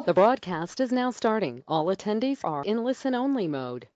The broadcast is now starting. All attendees are in listen-only mode.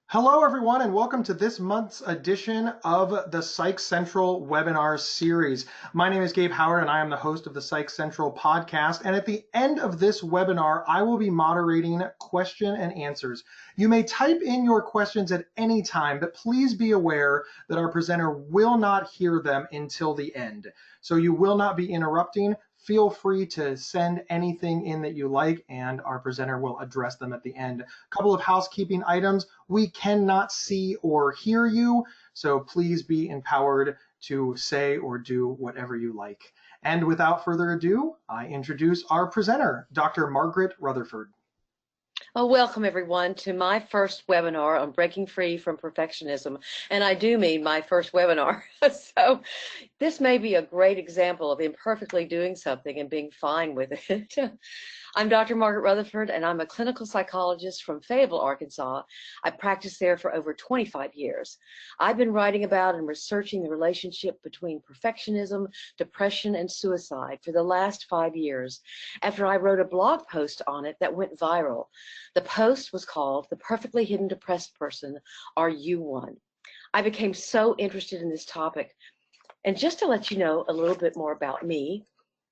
Hello, everyone, and welcome to this month's edition of the Psych Central webinar series. My name is Gabe Howard, and I am the host of the Psych Central podcast. And at the end of this webinar, I will be moderating question and answers. You may type in your questions at any time, but please be aware that our presenter will not hear them until the end. So you will not be interrupting. Feel free to send anything in that you like, and our presenter will address them at the end. A couple of housekeeping items. We cannot see or hear you, so please be empowered to say or do whatever you like. And without further ado, I introduce our presenter, Dr. Margaret Rutherford. Well, welcome everyone to my first webinar on breaking free from perfectionism. And I do mean my first webinar. So this may be a great example of imperfectly doing something and being fine with it. I'm Dr. Margaret Rutherford, and I'm a clinical psychologist from Fayetteville, Arkansas. I practiced there for over 25 years. I've been writing about and researching the relationship between perfectionism, depression, and suicide for the last 5 years after I wrote a blog post on it that went viral. The post was called "The Perfectly Hidden Depressed Person, Are You One?" I became so interested in this topic. And just to let you know a little bit more about me,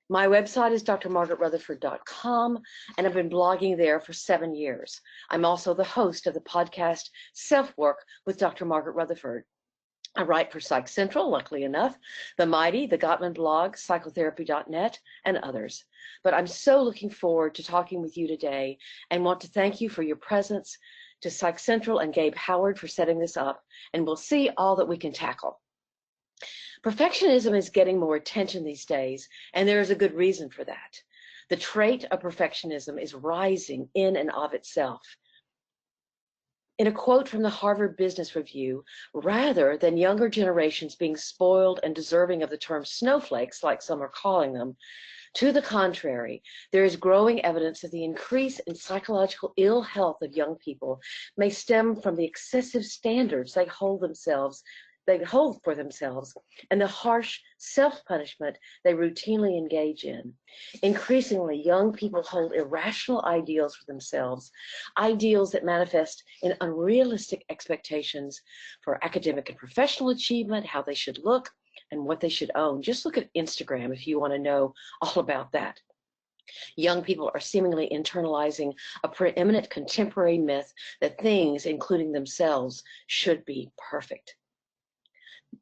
my website is drmargaretrutherford.com, and I've been blogging there for 7 years. I'm also the host of the podcast Self-Work with Dr. Margaret Rutherford. I write for Psych Central, luckily enough, The Mighty, the Gottman blog, psychotherapy.net, and others. But I'm so looking forward to talking with you today and want to thank you for your presence, to Psych Central and Gabe Howard for setting this up, and we'll see all that we can tackle. Perfectionism is getting more attention these days, and there is a good reason for that. The trait of perfectionism is rising in and of itself. In a quote from the Harvard Business Review, rather than younger generations being spoiled and deserving of the term snowflakes, like some are calling them, to the contrary, there is growing evidence that the increase in psychological ill health of young people may stem from the excessive standards they hold for themselves and the harsh self-punishment they routinely engage in. Increasingly, young people hold irrational ideals for themselves, ideals that manifest in unrealistic expectations for academic and professional achievement, how they should look, and what they should own. Just look at Instagram if you want to know all about that. Young people are seemingly internalizing a preeminent contemporary myth that things, including themselves, should be perfect.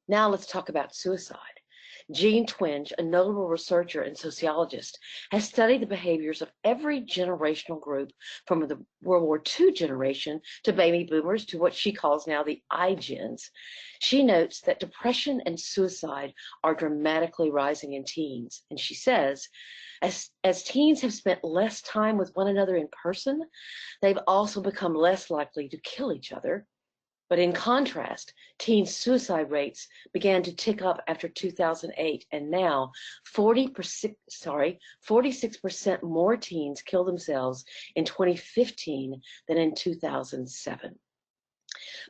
Now let's talk about suicide. Jean Twenge, a notable researcher and sociologist, has studied the behaviors of every generational group from the World War II generation to baby boomers to what she calls now the iGens. She notes that depression and suicide are dramatically rising in teens. And she says, as teens have spent less time with one another in person, they've also become less likely to kill each other. But in contrast, teen suicide rates began to tick up after 2008, and now 46% more teens killed themselves in 2015 than in 2007.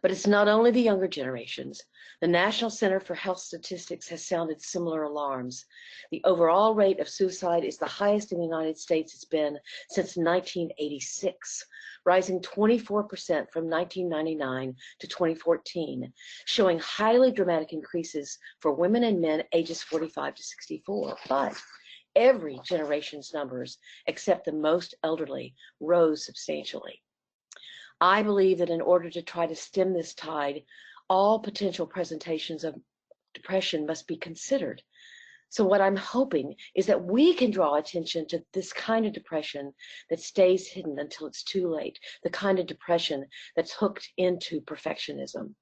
But it's not only the younger generations. The National Center for Health Statistics has sounded similar alarms. The overall rate of suicide is the highest in the United States it's been since 1986, rising 24% from 1999 to 2014, showing highly dramatic increases for women and men ages 45 to 64. But every generation's numbers, except the most elderly, rose substantially. I believe that in order to try to stem this tide, all potential presentations of depression must be considered. So what I'm hoping is that we can draw attention to this kind of depression that stays hidden until it's too late, the kind of depression that's hooked into perfectionism.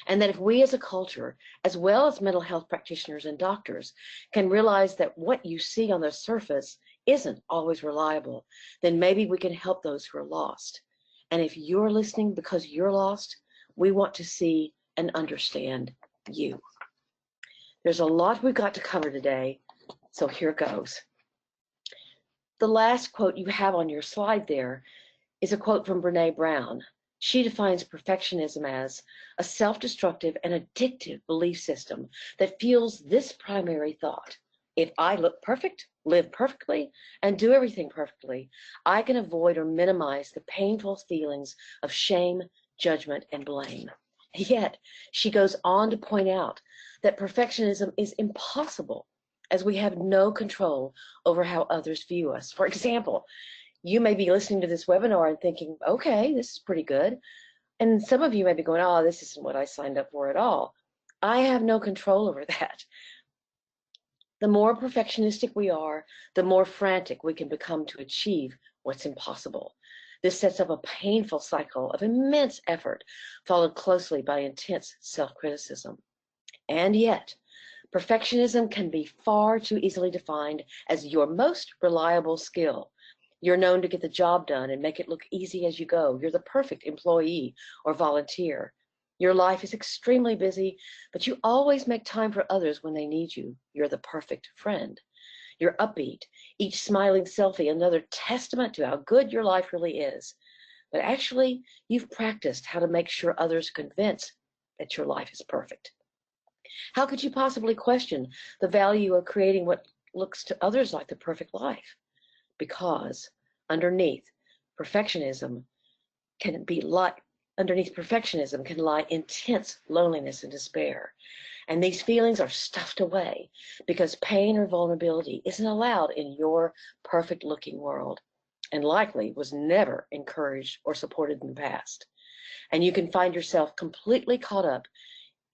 And that if we as a culture, as well as mental health practitioners and doctors, can realize that what you see on the surface isn't always reliable, then maybe we can help those who are lost. And if you're listening because you're lost, we want to see and understand you. There's a lot we've got to cover today, so here goes. The last quote you have on your slide there is a quote from Brené Brown. She defines perfectionism as a self-destructive and addictive belief system that fuels this primary thought: If I look perfect, live perfectly, and do everything perfectly, I can avoid or minimize the painful feelings of shame, judgment, and blame. Yet, she goes on to point out that perfectionism is impossible as we have no control over how others view us. For example, you may be listening to this webinar and thinking, okay, this is pretty good. And some of you may be going, oh, this isn't what I signed up for at all. I have no control over that. The more perfectionistic we are, the more frantic we can become to achieve what's impossible. This sets up a painful cycle of immense effort, followed closely by intense self-criticism. And yet, perfectionism can be far too easily defined as your most reliable skill. You're known to get the job done and make it look easy as you go. You're the perfect employee or volunteer. Your life is extremely busy, but you always make time for others when they need you. You're the perfect friend. You're upbeat, each smiling selfie another testament to how good your life really is. But actually, you've practiced how to make sure others are convinced that your life is perfect. How could you possibly question the value of creating what looks to others like the perfect life? Because underneath perfectionism can be like underneath perfectionism can lie intense loneliness and despair. And these feelings are stuffed away because pain or vulnerability isn't allowed in your perfect looking world and likely was never encouraged or supported in the past. And you can find yourself completely caught up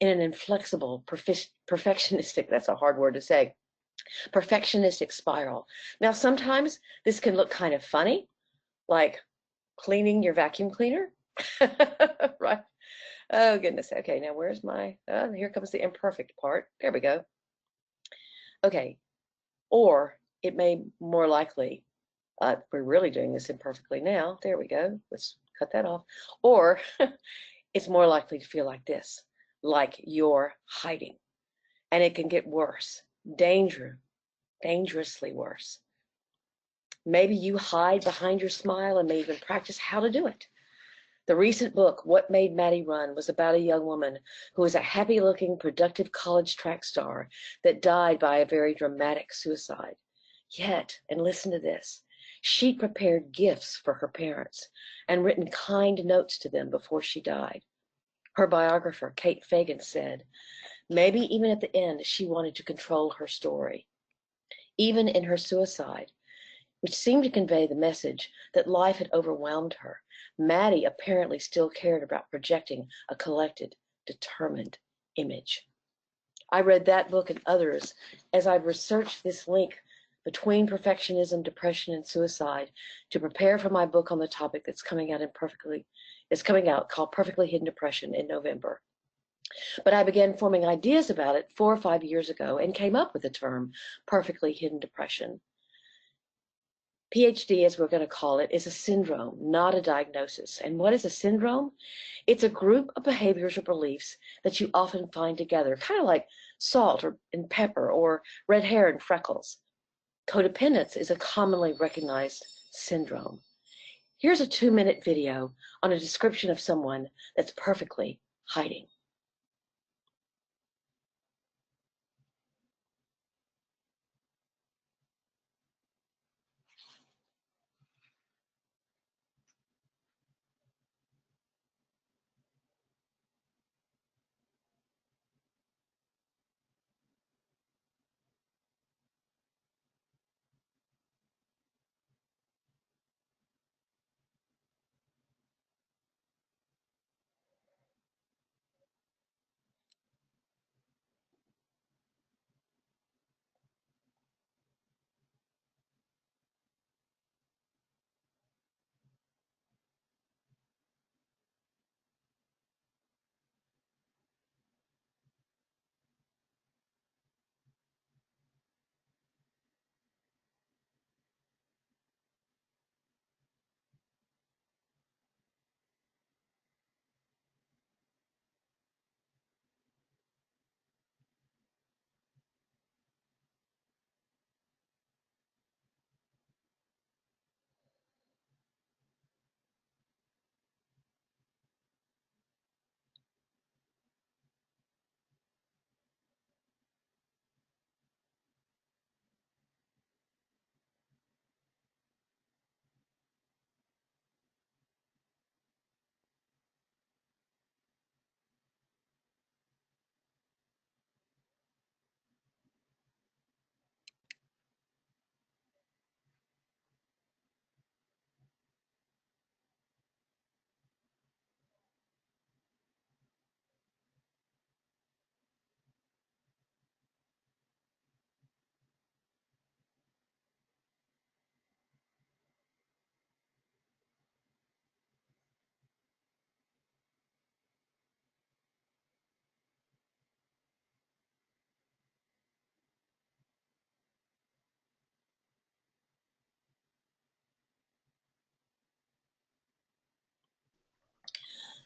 in an inflexible, perfectionistic, that's a hard word to say, perfectionistic spiral. Now, sometimes this can look kind of funny, like cleaning your vacuum cleaner, right? Oh, goodness. Okay, now where's my, here comes the imperfect part. There we go. Okay, or it may more likely, we're really doing this imperfectly now. There we go. Let's cut that off. Or it's more likely to feel like this, like you're hiding. And it can get worse, dangerously worse. Maybe you hide behind your smile and may even practice how to do it. The recent book, What Made Maddie Run, was about a young woman who was a happy-looking, productive college track star that died by a very dramatic suicide. Yet, and listen to this, she prepared gifts for her parents and written kind notes to them before she died. Her biographer, Kate Fagan, said, maybe even at the end, she wanted to control her story. Even in her suicide, which seemed to convey the message that life had overwhelmed her, Maddie apparently still cared about projecting a collected, determined image. I read that book and others as I've researched this link between perfectionism, depression, and suicide to prepare for my book on the topic that's coming out called Perfectly Hidden Depression in November. But I began forming ideas about it 4 or 5 years ago and came up with the term perfectly hidden depression. PhD, as we're going to call it, is a syndrome, not a diagnosis. And what is a syndrome? It's a group of behaviors or beliefs that you often find together, kind of like salt and pepper or red hair and freckles. Codependence is a commonly recognized syndrome. Here's a 2-minute video on a description of someone that's perfectly hiding.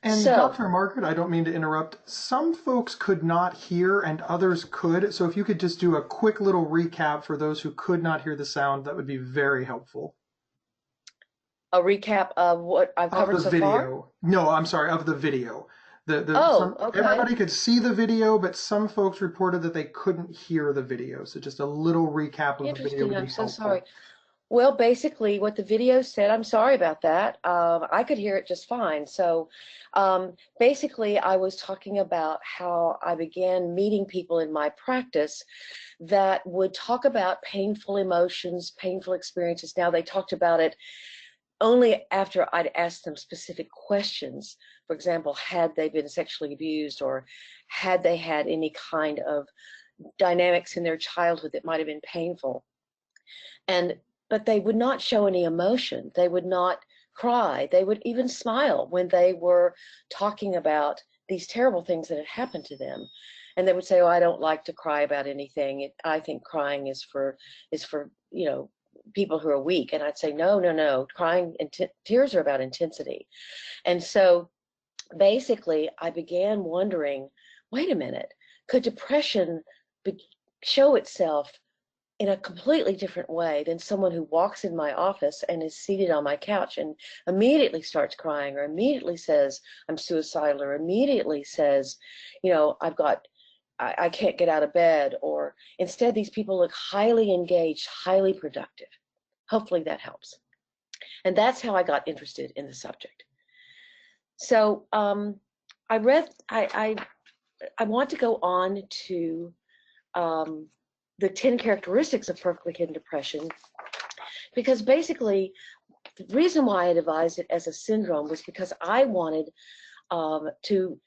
And So, Dr. Margaret, I don't mean to interrupt. Some folks could not hear and others could. So if you could just do a quick little recap for those who could not hear the sound, that would be very helpful. a recap of what I've Of covered the so far. video. No, I'm sorry, of the video. Oh, Some okay. everybody could see the video, but some folks reported that they couldn't hear the video. So just a little recap of the video Interesting. would I'm be so sorry. helpful. Well, basically, what the video said, I'm sorry about that. I could hear it just fine. So, basically, I was talking about how I began meeting people in my practice that would talk about painful emotions, painful experiences. Now, they talked about it only after I'd asked them specific questions. For example, had they been sexually abused, or had they had any kind of dynamics in their childhood that might have been painful. And but they would not show any emotion. They would not cry. They would even smile when they were talking about these terrible things that had happened to them. And they would say, "Oh, I don't like to cry about anything. I think crying is for people who are weak." And I'd say, "No, no, no. Crying and tears are about intensity." And so basically, I began wondering, wait a minute, could depression be, show itself in a completely different way than someone who walks in my office and is seated on my couch and immediately starts crying, or immediately says I'm suicidal, or immediately says, I can't get out of bed, or instead these people look highly engaged, highly productive. Hopefully that helps. And that's how I got interested in the subject. So I read, I want to go on to the 10 characteristics of perfectly hidden depression, because basically the reason why I devised it as a syndrome was because I wanted to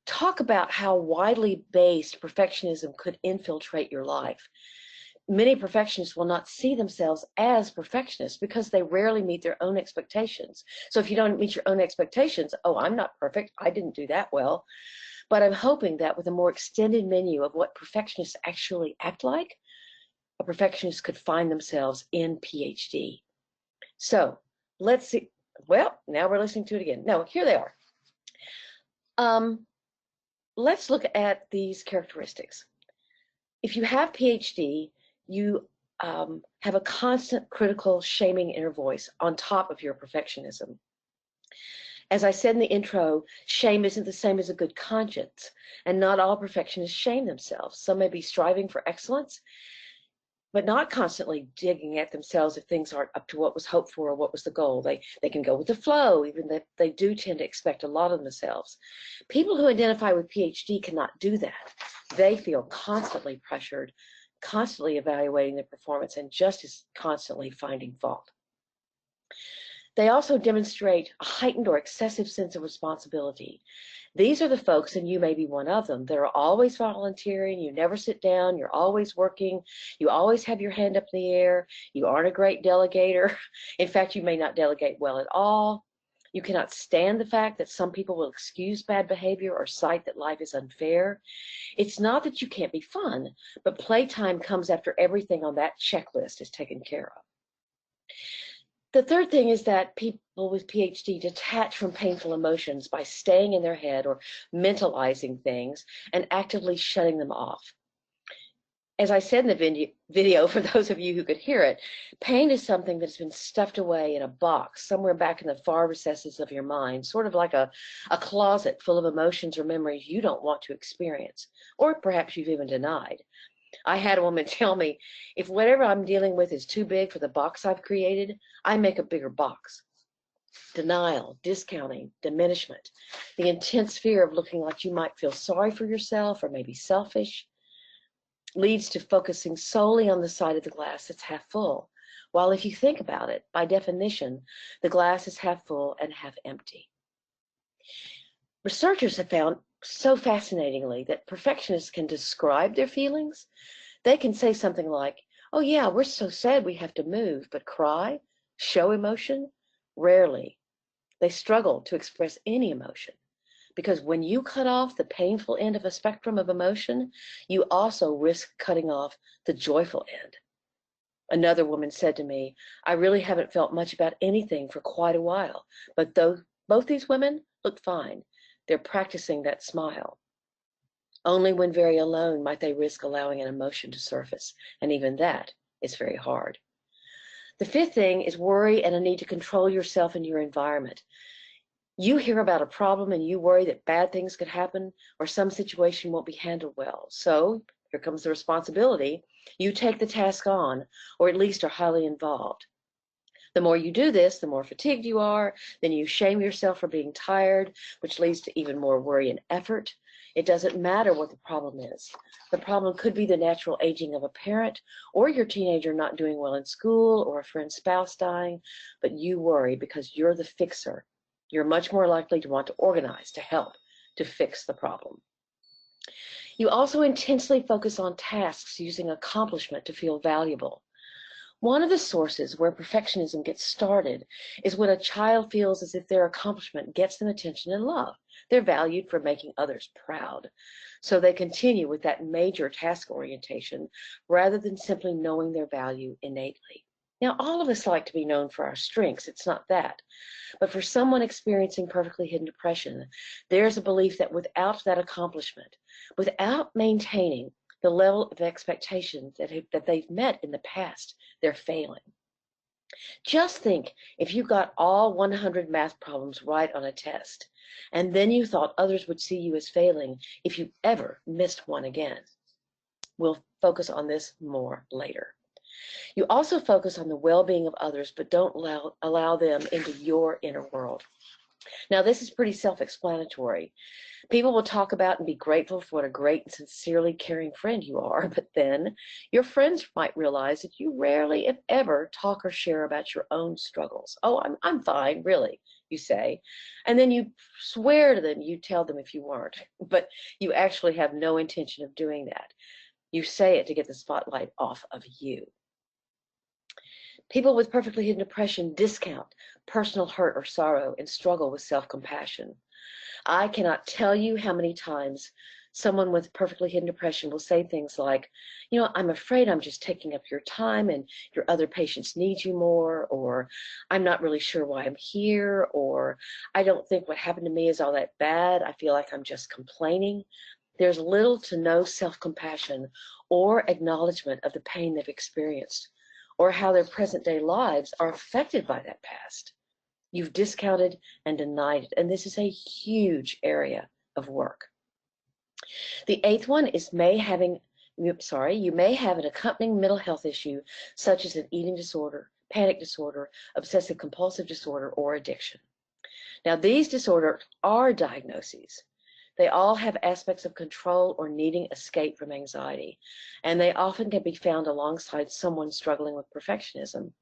talk about how widely based perfectionism could infiltrate your life. Many perfectionists will not see themselves as perfectionists because they rarely meet their own expectations. So if you don't meet your own expectations, oh, I'm not perfect, I didn't do that well. But I'm hoping that with a more extended menu of what perfectionists actually act like, a perfectionist could find themselves in PhD. So let's see. Well, now we're listening to it again. No, here they are. Let's look at these characteristics. If you have PhD, you have a constant critical, shaming inner voice on top of your perfectionism. As I said in the intro, shame isn't the same as a good conscience, and not all perfectionists shame themselves. Some may be striving for excellence, but not constantly digging at themselves if things aren't up to what was hoped for or what was the goal. They can go with the flow, even that they do tend to expect a lot of themselves. People who identify with PhD cannot do that. They feel constantly pressured, constantly evaluating their performance, and just as constantly finding fault. They also demonstrate a heightened or excessive sense of responsibility. These are the folks, and you may be one of them, that are always volunteering, you never sit down, you're always working, you always have your hand up in the air, you aren't a great delegator. In fact, you may not delegate well at all. You cannot stand the fact that some people will excuse bad behavior or cite that life is unfair. It's not that you can't be fun, but playtime comes after everything on that checklist is taken care of. The third thing is that people with PhD detach from painful emotions by staying in their head or mentalizing things and actively shutting them off. As I said in the video, for those of you who could hear it, pain is something that's been stuffed away in a box somewhere back in the far recesses of your mind, sort of like a closet full of emotions or memories you don't want to experience, or perhaps you've even denied. I had a woman tell me, if whatever I'm dealing with is too big for the box I've created, I make a bigger box. Denial, discounting, diminishment, the intense fear of looking like you might feel sorry for yourself or maybe selfish, leads to focusing solely on the side of the glass that's half full. While if you think about it, by definition, the glass is half full and half empty. Researchers have found so fascinatingly that perfectionists can describe their feelings. They can say something like, "Oh yeah, we're so sad we have to move," but cry, show emotion, rarely. They struggle to express any emotion, because when you cut off the painful end of a spectrum of emotion, you also risk cutting off the joyful end. Another woman said to me, "I really haven't felt much about anything for quite a while, but both these women look fine. They're practicing that smile. Only when very alone might they risk allowing an emotion to surface, and even that is very hard. The fifth thing is worry and a need to control yourself and your environment. You hear about a problem and you worry that bad things could happen or some situation won't be handled well. So here comes the responsibility. You take the task on, or at least are highly involved. The more you do this, the more fatigued you are. Then you shame yourself for being tired, which leads to even more worry and effort. It doesn't matter what the problem is. The problem could be the natural aging of a parent, or your teenager not doing well in school, or a friend's spouse dying, but you worry because you're the fixer. You're much more likely to want to organize, to help, to fix the problem. You also intensely focus on tasks using accomplishment to feel valuable. One of the sources where perfectionism gets started is when a child feels as if their accomplishment gets them attention and love. They're valued for making others proud. So they continue with that major task orientation rather than simply knowing their value innately. Now, all of us like to be known for our strengths. It's not that. But for someone experiencing perfectly hidden depression, there's a belief that without that accomplishment, without maintaining the level of expectations that they've met in the past, they're failing. Just think if you got all 100 math problems right on a test, and then you thought others would see you as failing if you ever missed one again. We'll focus on this more later. You also focus on the well-being of others, but don't allow them into your inner world. Now, this is pretty self-explanatory. People will talk about and be grateful for what a great and sincerely caring friend you are, but then your friends might realize that you rarely, if ever, talk or share about your own struggles. Oh, I'm fine, really, you say. And then you swear to them you'd tell them if you weren't, but you actually have no intention of doing that. You say it to get the spotlight off of you. People with perfectly hidden depression discount personal hurt or sorrow and struggle with self-compassion. I cannot tell you how many times someone with perfectly hidden depression will say things like, I'm afraid I'm just taking up your time and your other patients need you more, or I'm not really sure why I'm here, or I don't think what happened to me is all that bad. I feel like I'm just complaining. There's little to no self-compassion or acknowledgement of the pain they've experienced, or how their present-day lives are affected by that past. You've discounted and denied it, and this is a huge area of work. The eighth one is you may have an accompanying mental health issue, such as an eating disorder, panic disorder, obsessive compulsive disorder, or addiction. Now, these disorders are diagnoses. They all have aspects of control or needing escape from anxiety, and they often can be found alongside someone struggling with perfectionism.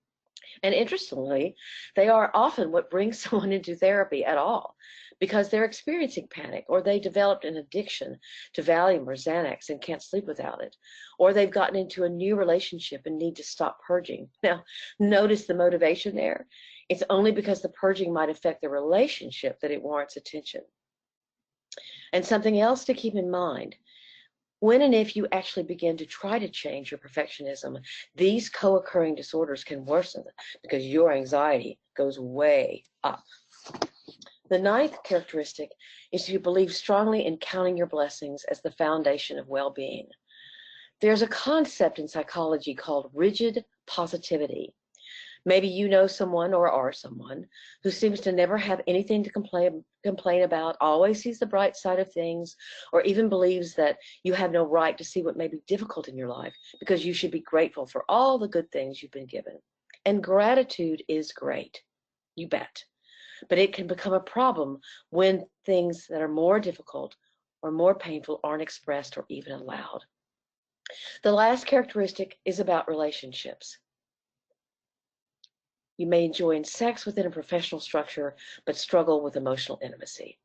And interestingly, they are often what brings someone into therapy at all, because they're experiencing panic, or they developed an addiction to Valium or Xanax and can't sleep without it, or they've gotten into a new relationship and need to stop purging. Now, notice the motivation there. It's only because the purging might affect the relationship that it warrants attention. And something else to keep in mind, when and if you actually begin to try to change your perfectionism, these co-occurring disorders can worsen because your anxiety goes way up. The ninth characteristic is to believe strongly in counting your blessings as the foundation of well-being. There's a concept in psychology called rigid positivity. Maybe you know someone or are someone who seems to never have anything to complain about, always sees the bright side of things, or even believes that you have no right to see what may be difficult in your life because you should be grateful for all the good things you've been given. And gratitude is great, you bet. But it can become a problem when things that are more difficult or more painful aren't expressed or even allowed. The last characteristic is about relationships. You may enjoy sex within a professional structure, but struggle with emotional intimacy.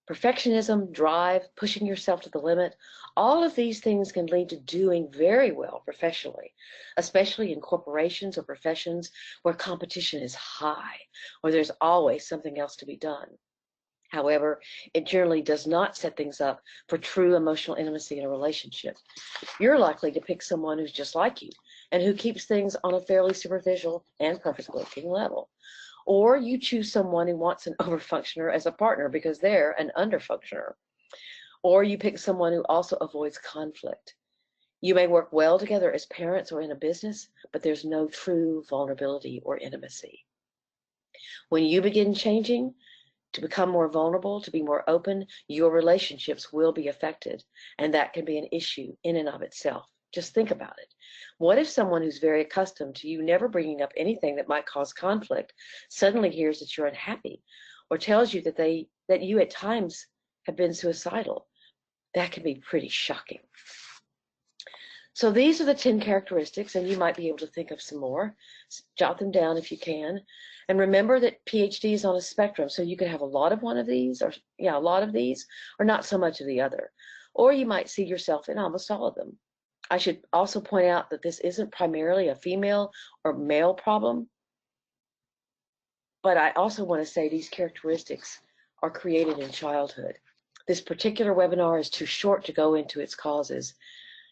Perfectionism, drive, pushing yourself to the limit, all of these things can lead to doing very well professionally, especially in corporations or professions where competition is high, or there's always something else to be done. However, it generally does not set things up for true emotional intimacy in a relationship. You're likely to pick someone who's just like you and who keeps things on a fairly superficial and perfect looking level. Or you choose someone who wants an overfunctioner as a partner because they're an underfunctioner. Or you pick someone who also avoids conflict. You may work well together as parents or in a business, but there's no true vulnerability or intimacy. When you begin changing, to become more vulnerable, to be more open, your relationships will be affected. And that can be an issue in and of itself. Just think about it. What if someone who's very accustomed to you never bringing up anything that might cause conflict suddenly hears that you're unhappy or tells you that you at times have been suicidal? That can be pretty shocking. So these are the 10 characteristics, and you might be able to think of some more. Jot them down if you can. And remember that PhD is on a spectrum, so you could have a lot of one of these, or a lot of these, or not so much of the other. Or you might see yourself in almost all of them. I should also point out that this isn't primarily a female or male problem, but I also want to say these characteristics are created in childhood. This particular webinar is too short to go into its causes.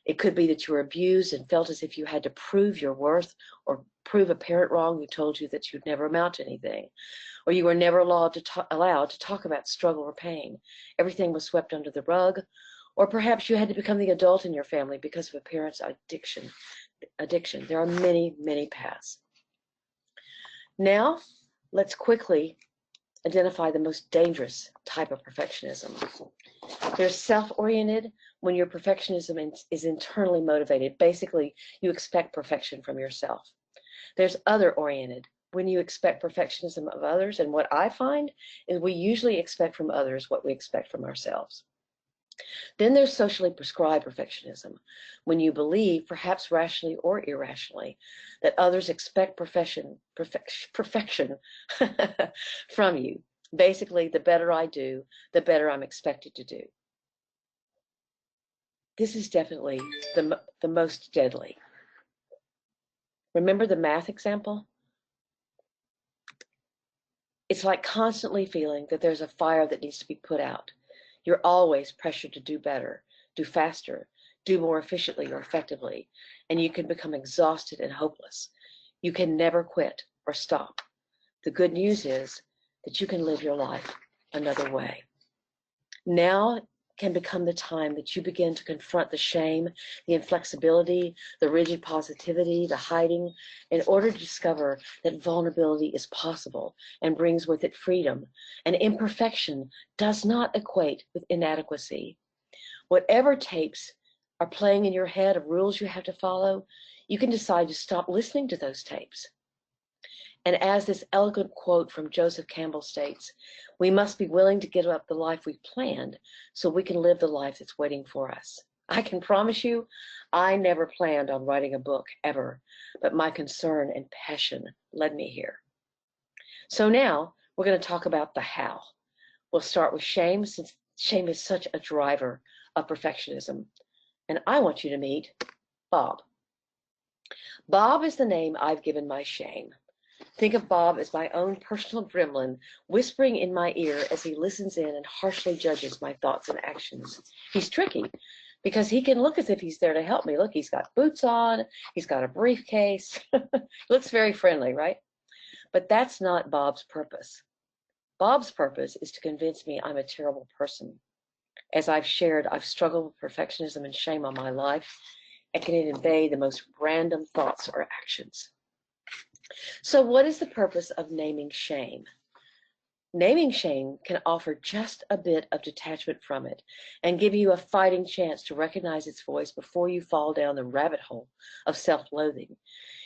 It could be that you were abused and felt as if you had to prove your worth or prove a parent wrong who told you that you'd never amount to anything. Or you were never allowed to talk about struggle or pain. Everything was swept under the rug. Or perhaps you had to become the adult in your family because of a parent's addiction. There are many, many paths. Now, let's quickly identify the most dangerous type of perfectionism. There's self-oriented, when your perfectionism is internally motivated. Basically, you expect perfection from yourself. There's other-oriented, when you expect perfectionism of others, and what I find is we usually expect from others what we expect from ourselves. Then there's socially prescribed perfectionism, when you believe, perhaps rationally or irrationally, that others expect perfection from you. Basically, the better I do, the better I'm expected to do. This is definitely the most deadly. Remember the math example? It's like constantly feeling that there's a fire that needs to be put out. You're always pressured to do better, do faster, do more efficiently or effectively, and you can become exhausted and hopeless. You can never quit or stop. The good news is that you can live your life another way. Now can become the time that you begin to confront the shame, the inflexibility, the rigid positivity, the hiding, in order to discover that vulnerability is possible and brings with it freedom. And imperfection does not equate with inadequacy. Whatever tapes are playing in your head of rules you have to follow, you can decide to stop listening to those tapes. And as this eloquent quote from Joseph Campbell states, we must be willing to give up the life we planned so we can live the life that's waiting for us. I can promise you, I never planned on writing a book, ever, but my concern and passion led me here. So now we're going to talk about the how. We'll start with shame, since shame is such a driver of perfectionism. And I want you to meet Bob. Bob is the name I've given my shame. Think of Bob as my own personal gremlin, whispering in my ear as he listens in and harshly judges my thoughts and actions. He's tricky because he can look as if he's there to help me. Look, he's got boots on, he's got a briefcase. Looks very friendly, right? But that's not Bob's purpose. Bob's purpose is to convince me I'm a terrible person. As I've shared, I've struggled with perfectionism and shame all my life. It can invade the most random thoughts or actions. So what is the purpose of naming shame? Naming shame can offer just a bit of detachment from it and give you a fighting chance to recognize its voice before you fall down the rabbit hole of self-loathing.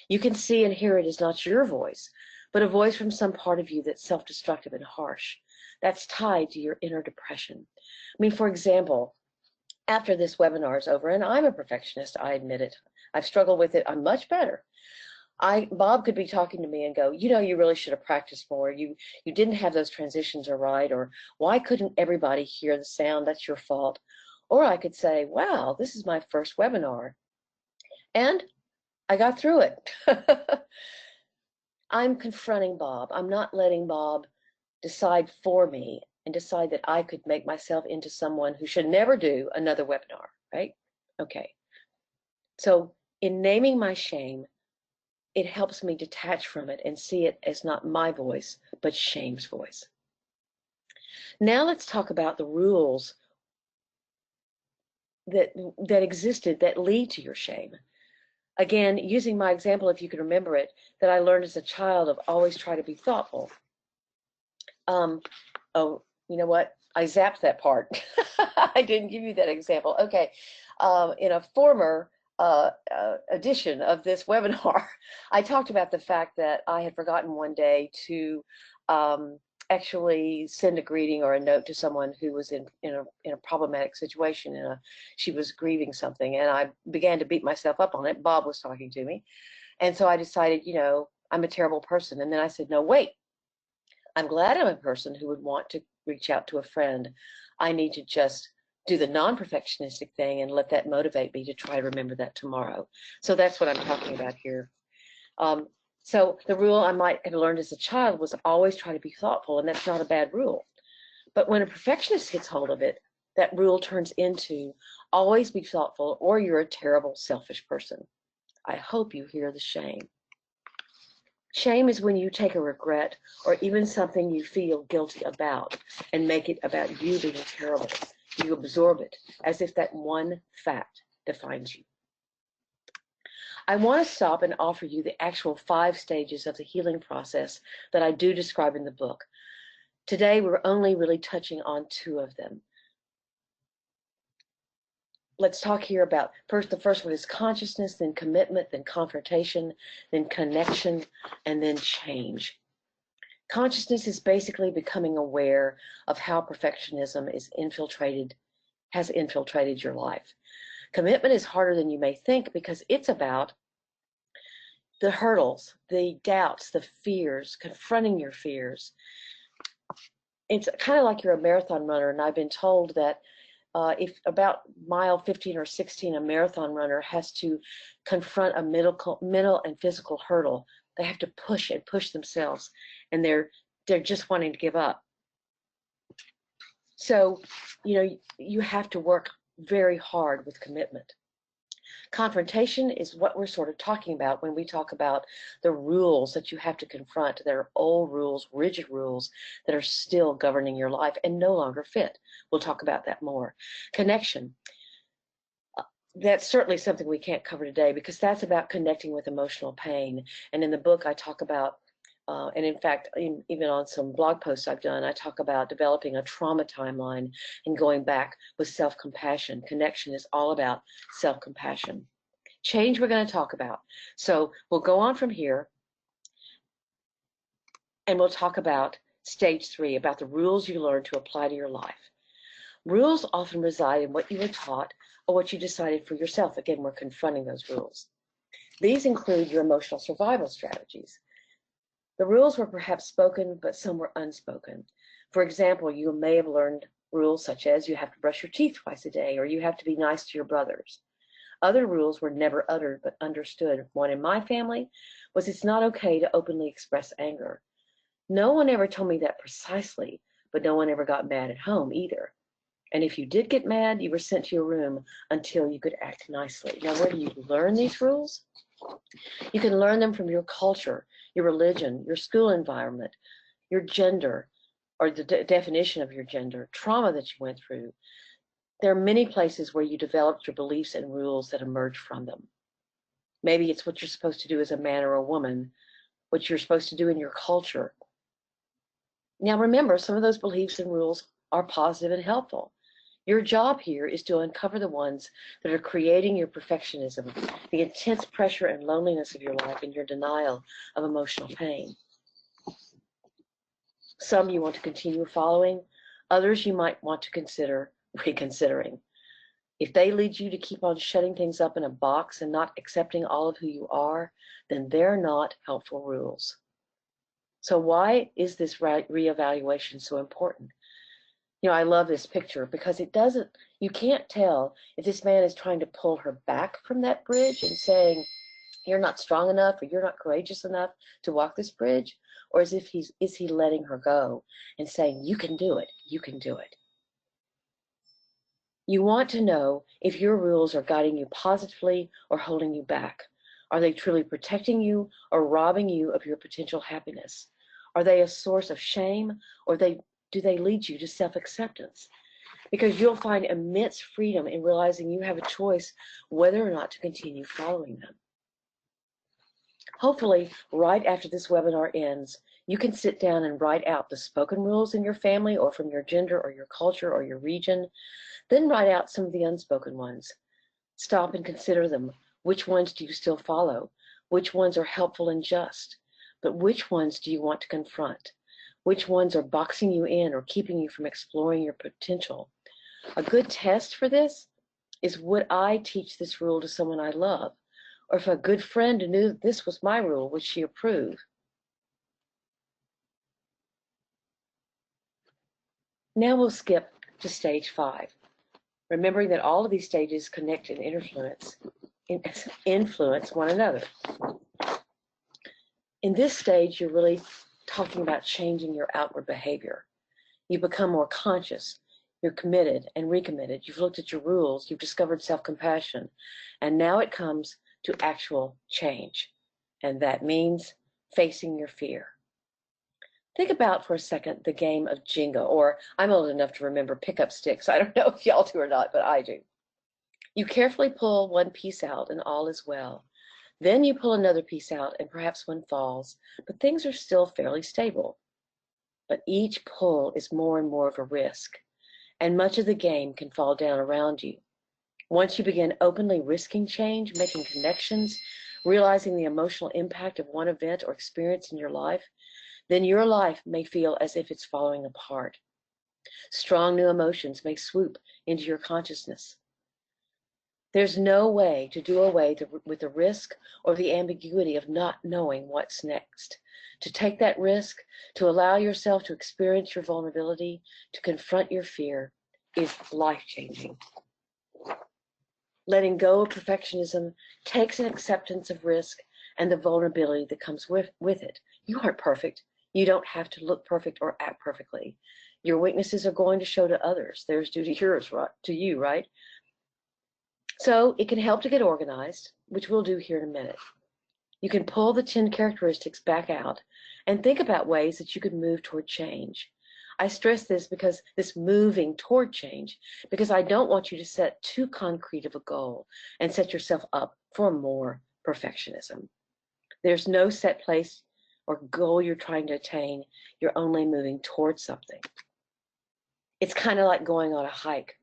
You can see and hear it as not your voice, but a voice from some part of you that's self-destructive and harsh. That's tied to your inner depression. I mean, for example, after this webinar is over, and I'm a perfectionist, I admit it. I've struggled with it. I'm much better. Bob could be talking to me and go, you know, you really should have practiced more. You didn't have those transitions right, or why couldn't everybody hear the sound? That's your fault. Or I could say, wow, this is my first webinar. And I got through it. I'm confronting Bob. I'm not letting Bob decide for me and decide that I could make myself into someone who should never do another webinar, right? Okay. So in naming my shame, it helps me detach from it and see it as not my voice, but shame's voice. Now let's talk about the rules that existed that lead to your shame. Again, using my example, if you can remember it, that I learned as a child of always try to be thoughtful. Oh, you know what? I zapped that part. I didn't give you that example. Okay. In a former edition of this webinar, I talked about the fact that I had forgotten one day to actually send a greeting or a note to someone who was in a problematic situation. She was grieving something, and I began to beat myself up on it. Bob was talking to me. And so I decided, I'm a terrible person. And then I said, no, wait. I'm glad I'm a person who would want to reach out to a friend. I need to just do the non-perfectionistic thing and let that motivate me to try to remember that tomorrow. So that's what I'm talking about here. So the rule I might have learned as a child was always try to be thoughtful, and that's not a bad rule. But when a perfectionist gets hold of it, that rule turns into always be thoughtful or you're a terrible, selfish person. I hope you hear the shame. Shame is when you take a regret or even something you feel guilty about and make it about you being terrible. You absorb it as if that one fact defines you. I want to stop and offer you the actual 5 stages of the healing process that I do describe in the book. Today, we're only really touching on 2 of them. Let's talk here about the first one is consciousness, then commitment, then confrontation, then connection, and then change. Consciousness is basically becoming aware of how perfectionism has infiltrated your life. Commitment is harder than you may think because it's about the hurdles, the doubts, the fears, confronting your fears. It's kind of like you're a marathon runner, and I've been told that if about mile 15 or 16, a marathon runner has to confront a mental and physical hurdle, they have to push themselves, and they're just wanting to give up. So, you have to work very hard with commitment. Confrontation is what we're sort of talking about when we talk about the rules that you have to confront. There are old rules, rigid rules that are still governing your life and no longer fit. We'll talk about that more. Connection. That's certainly something we can't cover today because that's about connecting with emotional pain. And in the book, I talk about, and in fact, even on some blog posts I've done, I talk about developing a trauma timeline and going back with self-compassion. Connection is all about self-compassion. Change we're going to talk about. So we'll go on from here and we'll talk about stage 3, about the rules you learn to apply to your life. Rules often reside in what you were taught or what you decided for yourself. Again, we're confronting those rules. These include your emotional survival strategies. The rules were perhaps spoken, but some were unspoken. For example, you may have learned rules such as you have to brush your teeth twice a day, or you have to be nice to your brothers. Other rules were never uttered, but understood. One in my family was it's not okay to openly express anger. No one ever told me that precisely, but no one ever got mad at home either. And if you did get mad, you were sent to your room until you could act nicely. Now, where do you learn these rules? You can learn them from your culture, your religion, your school environment, your gender, or the definition of your gender, trauma that you went through. There are many places where you developed your beliefs and rules that emerge from them. Maybe it's what you're supposed to do as a man or a woman, what you're supposed to do in your culture. Now, remember, some of those beliefs and rules are positive and helpful. Your job here is to uncover the ones that are creating your perfectionism, the intense pressure and loneliness of your life, and your denial of emotional pain. Some you want to continue following, others you might want to consider reconsidering. If they lead you to keep on shutting things up in a box and not accepting all of who you are, then they're not helpful rules. So why is this reevaluation so important? I love this picture because you can't tell if this man is trying to pull her back from that bridge and saying, you're not strong enough or you're not courageous enough to walk this bridge, or is he letting her go and saying, you can do it, you can do it. You want to know if your rules are guiding you positively or holding you back. Are they truly protecting you or robbing you of your potential happiness? Are they a source of shame, or do they lead you to self-acceptance? Because you'll find immense freedom in realizing you have a choice whether or not to continue following them. Hopefully, right after this webinar ends, you can sit down and write out the spoken rules in your family or from your gender or your culture or your region. Then write out some of the unspoken ones. Stop and consider them. Which ones do you still follow? Which ones are helpful and just? But which ones do you want to confront? Which ones are boxing you in or keeping you from exploring your potential? A good test for this is, would I teach this rule to someone I love? Or if a good friend knew this was my rule, would she approve? Now we'll skip to stage 5, remembering that all of these stages connect and influence one another. In this stage, you're really talking about changing your outward behavior. You become more conscious. You're committed and recommitted. You've looked at your rules. You've discovered self-compassion. And now it comes to actual change. And that means facing your fear. Think about for a second the game of Jenga, or I'm old enough to remember pickup sticks. I don't know if y'all do or not, but I do. You carefully pull one piece out and all is well. Then you pull another piece out and perhaps one falls, but things are still fairly stable. But each pull is more and more of a risk, and much of the game can fall down around you. Once you begin openly risking change, making connections, realizing the emotional impact of one event or experience in your life, then your life may feel as if it's falling apart. Strong new emotions may swoop into your consciousness. There's no way to do away with the risk or the ambiguity of not knowing what's next. To take that risk, to allow yourself to experience your vulnerability, to confront your fear, is life-changing. Letting go of perfectionism takes an acceptance of risk and the vulnerability that comes with it. You aren't perfect. You don't have to look perfect or act perfectly. Your weaknesses are going to show to others. Theirs do to you, right? So it can help to get organized, which we'll do here in a minute. You can pull the 10 characteristics back out and think about ways that you could move toward change. I stress this moving toward change, because I don't want you to set too concrete of a goal and set yourself up for more perfectionism. There's no set place or goal you're trying to attain. You're only moving towards something. It's kind of like going on a hike.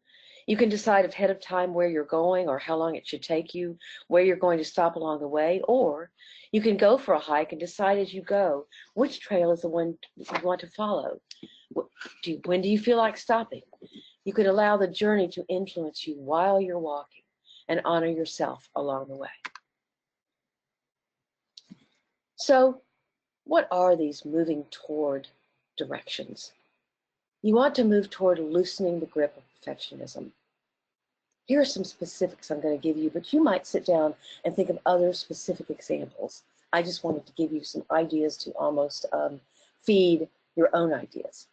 You can decide ahead of time where you're going or how long it should take you, where you're going to stop along the way, or you can go for a hike and decide as you go which trail is the one you want to follow. When do you feel like stopping? You can allow the journey to influence you while you're walking and honor yourself along the way. So, what are these moving toward directions? You want to move toward loosening the grip of perfectionism. Here are some specifics I'm going to give you, but you might sit down and think of other specific examples. I just wanted to give you some ideas to almost feed your own ideas.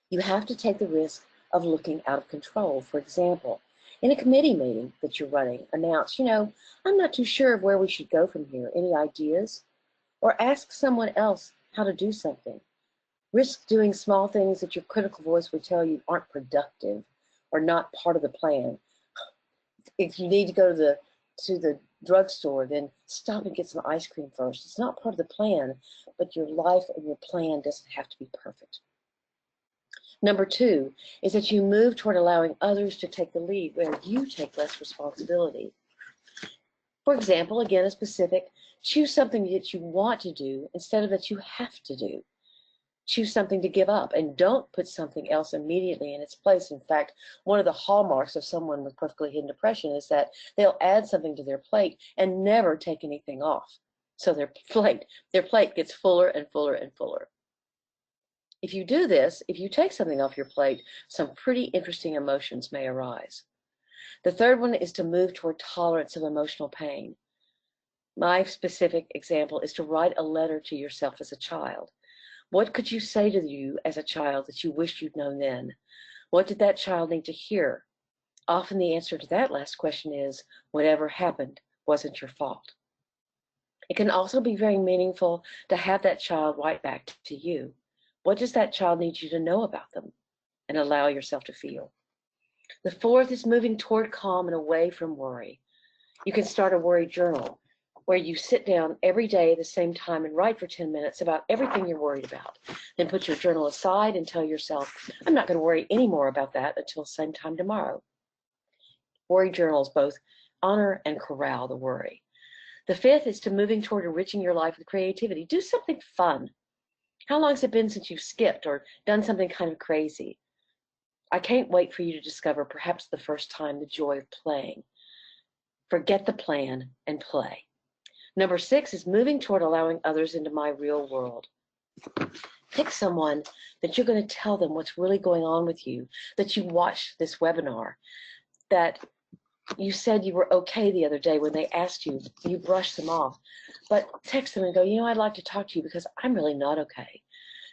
You have to take the risk of looking out of control. For example, in a committee meeting that you're running, announce, I'm not too sure of where we should go from here. Any ideas? Or ask someone else how to do something. Risk doing small things that your critical voice would tell you aren't productive or not part of the plan. If you need to go to the drugstore, then stop and get some ice cream first. It's not part of the plan, but your life and your plan doesn't have to be perfect. Number 2 is that you move toward allowing others to take the lead where you take less responsibility. For example, again, a specific, choose something that you want to do instead of that you have to do. Choose something to give up, and don't put something else immediately in its place. In fact, one of the hallmarks of someone with perfectly hidden depression is that they'll add something to their plate and never take anything off. So their plate gets fuller and fuller and fuller. If you do this, if you take something off your plate, some pretty interesting emotions may arise. The third one is to move toward tolerance of emotional pain. My specific example is to write a letter to yourself as a child. What could you say to you as a child that you wished you'd known then? What did that child need to hear? Often the answer to that last question is, whatever happened wasn't your fault. It can also be very meaningful to have that child write back to you. What does that child need you to know about them? And allow yourself to feel. The fourth is moving toward calm and away from worry. You can start a worry journal where you sit down every day at the same time and write for 10 minutes about everything you're worried about. Then put your journal aside and tell yourself, I'm not going to worry anymore about that until same time tomorrow. Worry journals both honor and corral the worry. The fifth is to moving toward enriching your life with creativity. Do something fun. How long has it been since you've skipped or done something kind of crazy? I can't wait for you to discover, perhaps the first time, the joy of playing. Forget the plan and play. Number 6 is moving toward allowing others into my real world. Pick someone that you're going to tell them what's really going on with you, that you watched this webinar, that you said you were okay the other day when they asked you, you brushed them off. But text them and go, I'd like to talk to you because I'm really not okay.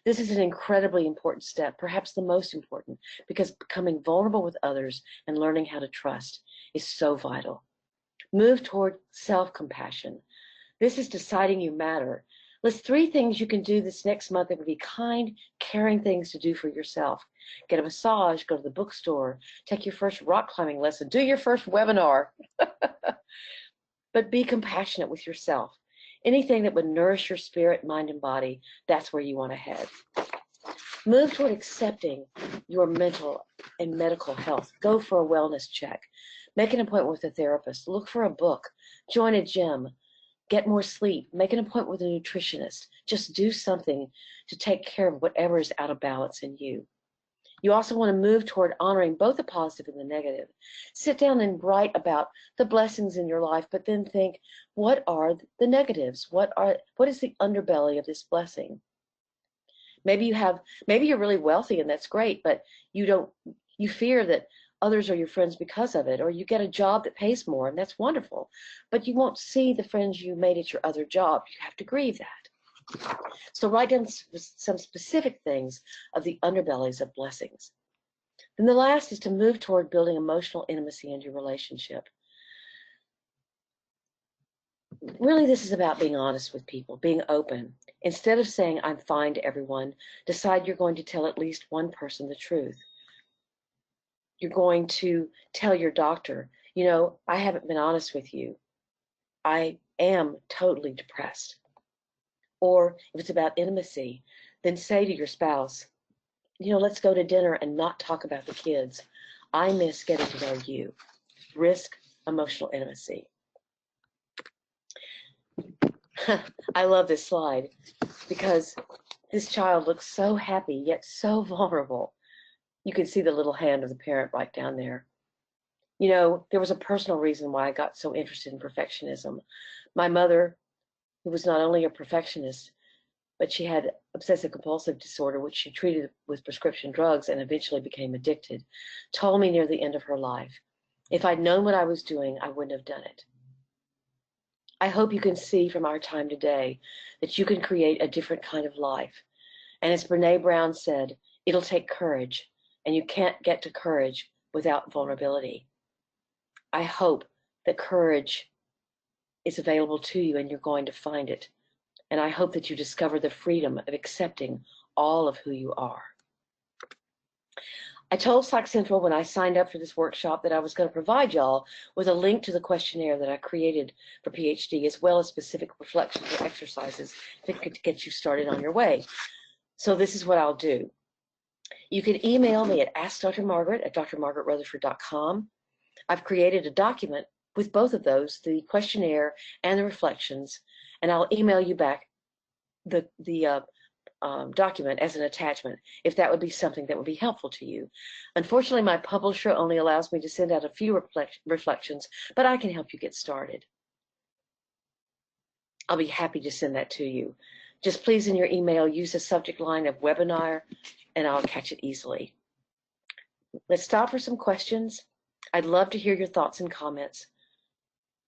This is an incredibly important step, perhaps the most important, because becoming vulnerable with others and learning how to trust is so vital. Move toward self-compassion. This is deciding you matter. List 3 things you can do this next month that would be kind, caring things to do for yourself. Get a massage, go to the bookstore, take your first rock climbing lesson, do your first webinar. But be compassionate with yourself. Anything that would nourish your spirit, mind, and body, that's where you want to head. Move toward accepting your mental and medical health. Go for a wellness check. Make an appointment with a therapist. Look for a book. Join a gym. Get more sleep. Make an appointment with a nutritionist. Just do something to take care of whatever is out of balance in you. You also want to move toward honoring both the positive and the negative. Sit down and write about the blessings in your life, but then think, what are the negatives? What is the underbelly of this blessing? Maybe you're really wealthy and that's great, but you fear that others are your friends because of it, or you get a job that pays more and that's wonderful, but you won't see the friends you made at your other job. You have to grieve that. So write down some specific things of the underbellies of blessings. Then the last is to move toward building emotional intimacy in your relationship. Really, this is about being honest with people, being open. Instead of saying, I'm fine to everyone, decide you're going to tell at least one person the truth. You're going to tell your doctor, I haven't been honest with you. I am totally depressed. Or if it's about intimacy, then say to your spouse, let's go to dinner and not talk about the kids. I miss getting to know you. Risk emotional intimacy. I love this slide because this child looks so happy yet so vulnerable. You can see the little hand of the parent right down there. There was a personal reason why I got so interested in perfectionism. My mother, who was not only a perfectionist, but she had obsessive compulsive disorder, which she treated with prescription drugs and eventually became addicted, told me near the end of her life, if I'd known what I was doing, I wouldn't have done it. I hope you can see from our time today that you can create a different kind of life. And as Brene Brown said, it'll take courage, and you can't get to courage without vulnerability. I hope that courage is available to you and you're going to find it. And I hope that you discover the freedom of accepting all of who you are. I told Psych Central when I signed up for this workshop that I was going to provide y'all with a link to the questionnaire that I created for PhD, as well as specific reflections or exercises to get you started on your way. So this is what I'll do. You can email me at askdrmargaret at drmargaretrutherford.com. I've created a document with both of those, the questionnaire and the reflections, and I'll email you back the document as an attachment if that would be something that would be helpful to you. Unfortunately, my publisher only allows me to send out a few reflections, but I can help you get started. I'll be happy to send that to you. Just please in your email use the subject line of webinar and I'll catch it easily. Let's stop for some questions. I'd love to hear your thoughts and comments.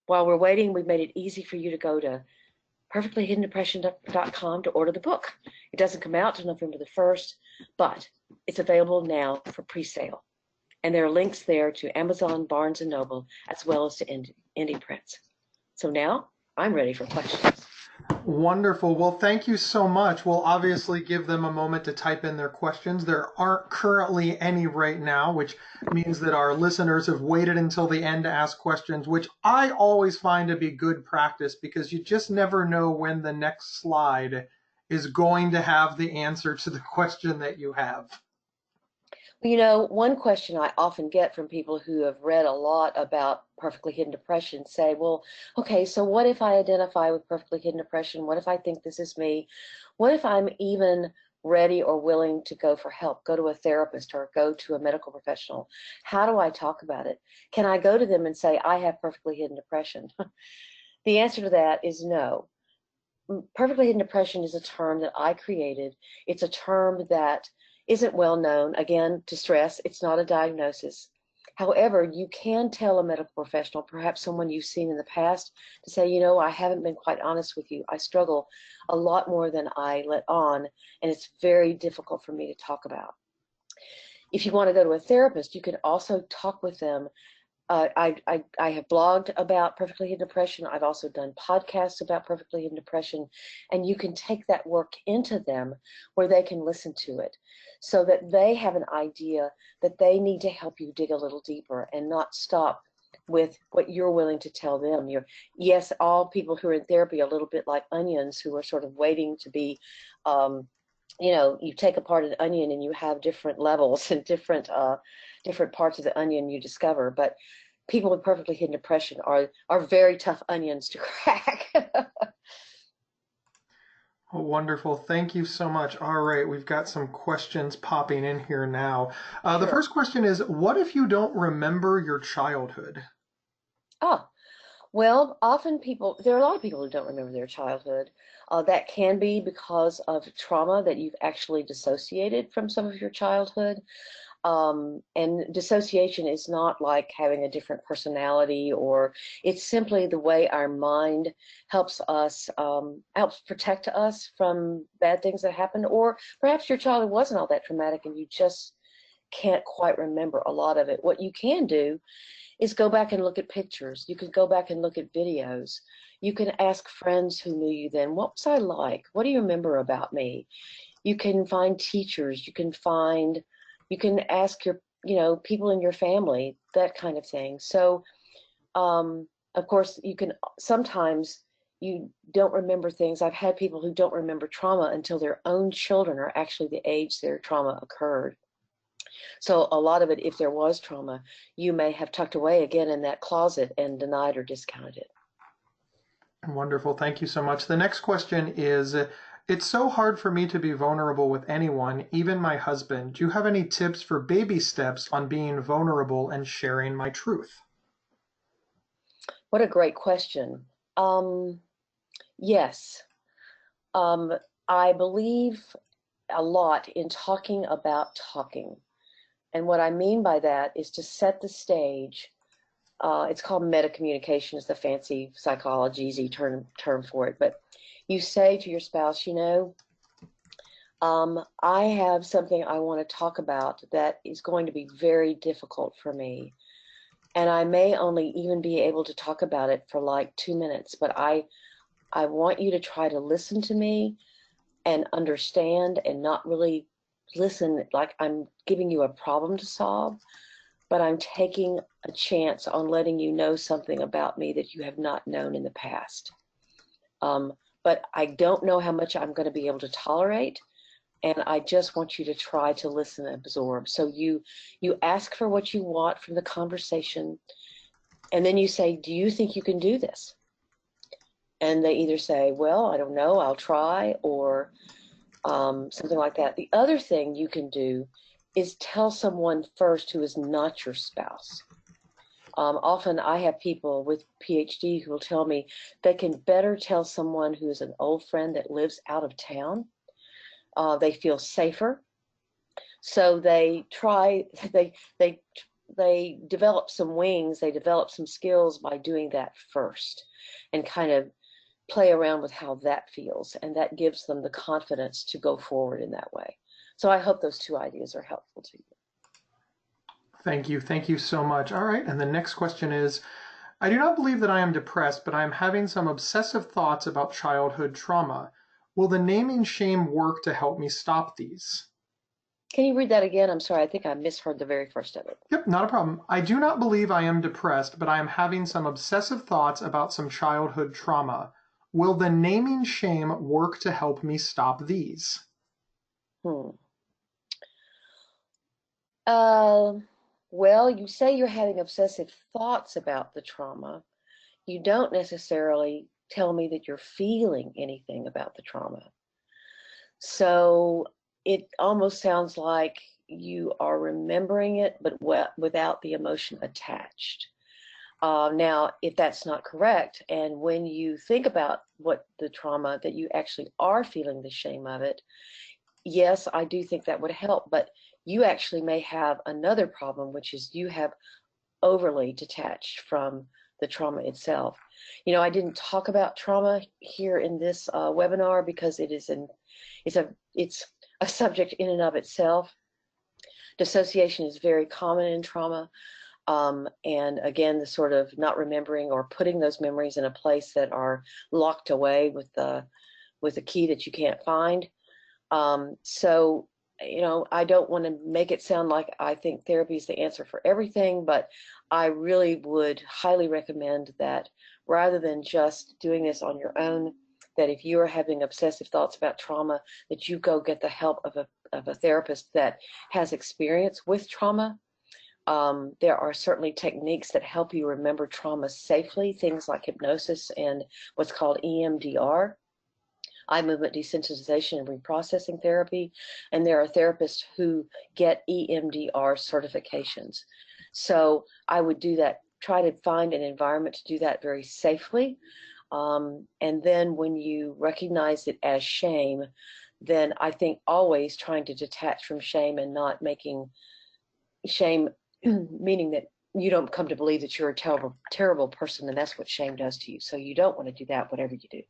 While we're waiting, we've made it easy for you to go to perfectlyhiddendepression.com to order the book. It doesn't come out till November the 1st, but it's available now for pre-sale. And there are links there to Amazon, Barnes & Noble, as well as to Indie Prints. So now I'm ready for questions. Wonderful. Well, thank you so much. We'll obviously give them a moment to type in their questions. There aren't currently any right now, which means that our listeners have waited until the end to ask questions, which I always find to be good practice because you just never know when the next slide is going to have the answer to the question that you have. You know, one question I often get from people who have read a lot about perfectly hidden depression say, well, okay, so what if I identify with perfectly hidden depression? What if I think this is me? What if I'm even ready or willing to go for help, go to a therapist or go to a medical professional? How do I talk about it? Can I go to them and say, I have perfectly hidden depression? The answer to that is no. Perfectly hidden depression is a term that I created. It's a term that isn't well known. Again, to stress, it's not a diagnosis. However, you can tell a medical professional, perhaps someone you've seen in the past, to say, you know, I haven't been quite honest with you. I struggle a lot more than I let on, and it's very difficult for me to talk about. If you want to go to a therapist, you can also talk with them. I have blogged about perfectly hidden depression. I've also done podcasts about perfectly hidden depression, and you can take that work into them where they can listen to it so that they have an idea that they need to help you dig a little deeper and not stop with what you're willing to tell them. Yes, all people who are in therapy are a little bit like onions who are sort of waiting to be you know, you take apart an onion and you have different levels and different parts of the onion you discover. But people with perfectly hidden depression are very tough onions to crack. Oh, wonderful. Thank you so much. All right, we've got some questions popping in here now. The Sure. first question is, what if you don't remember your childhood? Ah, well, often there are a lot of people who don't remember their childhood. That can be because of trauma that you've actually dissociated from some of your childhood. And dissociation is not like having a different personality, or it's simply the way our mind helps protect us from bad things that happen. Or perhaps your childhood wasn't all that traumatic and you just can't quite remember a lot of it. What you can do is go back and look at pictures. You can go back and look at videos. You can ask friends who knew you then, what was I like? What do you remember about me? You can find teachers. You can ask people in your family, that kind of thing. So, of course, sometimes you don't remember things. I've had people who don't remember trauma until their own children are actually the age their trauma occurred. So a lot of it, if there was trauma, you may have tucked away again in that closet and denied or discounted it. Wonderful. Thank you so much. The next question is, it's so hard for me to be vulnerable with anyone, even my husband. Do you have any tips for baby steps on being vulnerable and sharing my truth? What a great question. Yes. I believe a lot in talking about talking. And what I mean by that is to set the stage. It's called metacommunication, is the fancy psychology easy term for it. But you say to your spouse, I have something I want to talk about that is going to be very difficult for me. And I may only even be able to talk about it for like 2 minutes, but I want you to try to listen to me and understand and not really listen like I'm giving you a problem to solve, but I'm taking a chance on letting you know something about me that you have not known in the past. But I don't know how much I'm going to be able to tolerate, and I just want you to try to listen and absorb. So you ask for what you want from the conversation, and then you say, do you think you can do this? And they either say, well, I don't know, I'll try, or something like that. The other thing you can do is tell someone first who is not your spouse. Often I have people with PhD who will tell me they can better tell someone who is an old friend that lives out of town. They feel safer. So they develop some wings, they develop some skills by doing that first and kind of play around with how that feels. And that gives them the confidence to go forward in that way. So I hope those two ideas are helpful to you. Thank you. Thank you so much. All right. And the next question is, I do not believe that I am depressed, but I am having some obsessive thoughts about childhood trauma. Will the naming shame work to help me stop these? Can you read that again? I'm sorry, I think I misheard the very first of it. Yep, not a problem. I do not believe I am depressed, but I am having some obsessive thoughts about some childhood trauma. Will the naming shame work to help me stop these? Hmm. Uh, well, you say you're having obsessive thoughts about the trauma. You don't necessarily tell me that you're feeling anything about the trauma. So it almost sounds like you are remembering it, but without the emotion attached. Now, if that's not correct, and when you think about what the trauma that you actually are feeling the shame of it, yes, I do think that would help. But you actually may have another problem, which is you have overly detached from the trauma itself. You know, I didn't talk about trauma here in this webinar because it's a subject in and of itself. Dissociation is very common in trauma. And again, the sort of not remembering or putting those memories in a place that are locked away with a key that you can't find. So, you know, I don't want to make it sound like I think therapy is the answer for everything, but I really would highly recommend that rather than just doing this on your own, that if you are having obsessive thoughts about trauma, that you go get the help of a therapist that has experience with trauma. There are certainly techniques that help you remember trauma safely, things like hypnosis and what's called EMDR, eye movement desensitization and reprocessing therapy, and there are therapists who get EMDR certifications. So I would do that, try to find an environment to do that very safely. And then when you recognize it as shame, then I think always trying to detach from shame and not making shame, meaning that you don't come to believe that you're a terrible, terrible person, and that's what shame does to you. So you don't want to do that, whatever you do.